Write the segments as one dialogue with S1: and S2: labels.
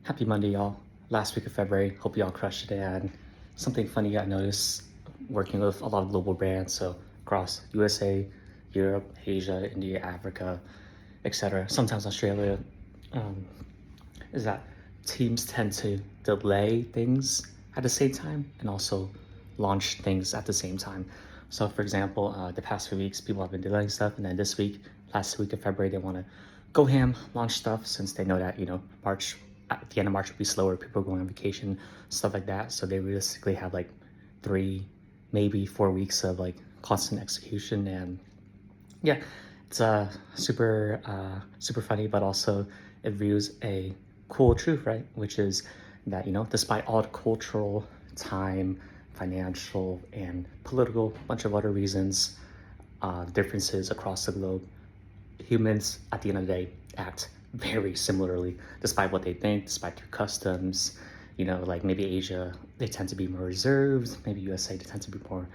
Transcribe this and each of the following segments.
S1: Happy Monday, y'all. Last week of February. Hope y'all crushed it. And something funny I noticed working with a lot of global brands, so across USA, Europe, Asia, India, Africa, etc. Sometimes Australia, um, is that teams tend to delay things at the same time and also launch things at the same time. So, for example, the past few weeks, people have been delaying stuff, and then this week, last week of February, they want to go ham, launch stuff since they know that March at the end of March will be slower. People are going on vacation, stuff like that. So they realistically have like 3, maybe 4 weeks of like constant execution, and yeah, it's super funny, but also it reveals a cool truth, right? Which is that despite all the cultural, time, financial, and political, bunch of other reasons, differences across the globe, humans at the end of the day act very similarly, despite what they think, despite their customs. Like maybe Asia, they tend to be more reserved. Maybe USA, they tend to be more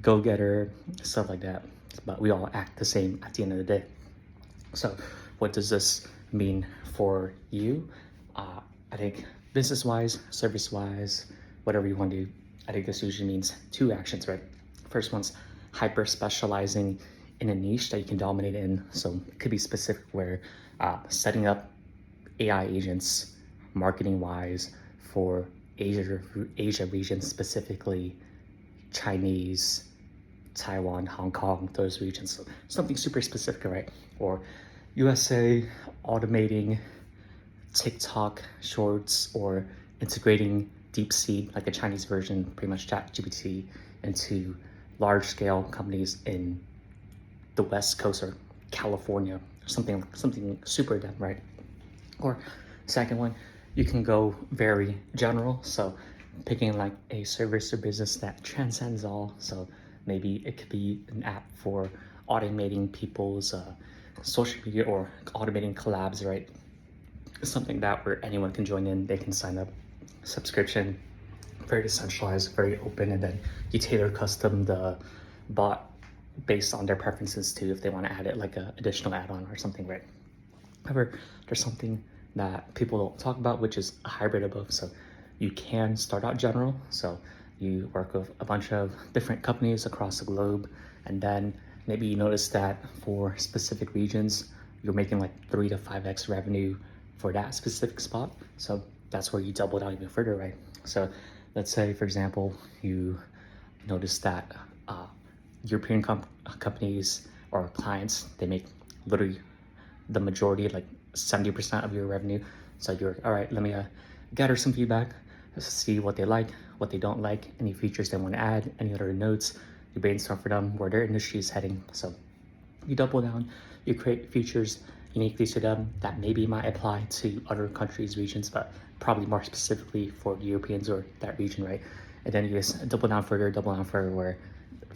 S1: go-getter, stuff like that. But we all act the same at the end of the day. So what does this mean for you? I think business-wise, service-wise, whatever you want to do, I think this usually means two actions, right? First one's hyper specializing in a niche that you can dominate in. So it could be specific where setting up AI agents marketing-wise for Asia region, specifically Chinese, Taiwan, Hong Kong, those regions. So something super specific, right? Or USA automating TikTok shorts or integrating DeepSeek, like the Chinese version, pretty much ChatGPT, into large scale companies in the West Coast or California, something super dumb, right? Or second one, you can go very general. So picking like a service or business that transcends all. So maybe it could be an app for automating people's social media or automating collabs, right? Something that where anyone can join in, they can sign up, subscription, very decentralized, very open, and then you tailor custom the bot based on their preferences too, if they want to add it like a additional add-on or something, right? However, there's something that people don't talk about, which is a hybrid of both. So you can start out general, so you work with a bunch of different companies across the globe, and then maybe you notice that for specific regions, you're making like 3 to 5x revenue for that specific spot. So that's where you double down even further, right? So let's say, for example, you notice that European companies or clients, they make literally the majority, like 70% of your revenue. So you're, all right, let me gather some feedback, see what they like, what they don't like, any features they want to add, any other notes. You brainstorm for them where their industry is heading. So you double down, you create features uniquely to them that maybe might apply to other countries, regions, but probably more specifically for Europeans or that region, right? And then you just double down further, where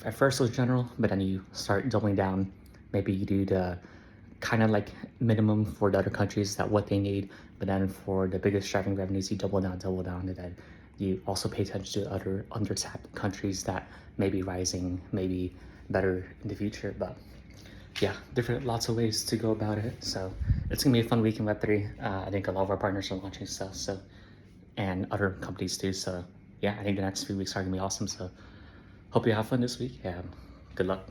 S1: at first it was general, but then you start doubling down. Maybe you do the kind of like minimum for the other countries that what they need, but then for the biggest driving revenues, you double down, and then you also pay attention to other undertapped countries that may be rising, maybe better in the future. But yeah, lots of ways to go about it. So it's gonna be a fun week in Web3. I think a lot of our partners are launching stuff, so and other companies too. So yeah, I think the next few weeks are gonna be awesome. So hope you have fun this week, and good luck.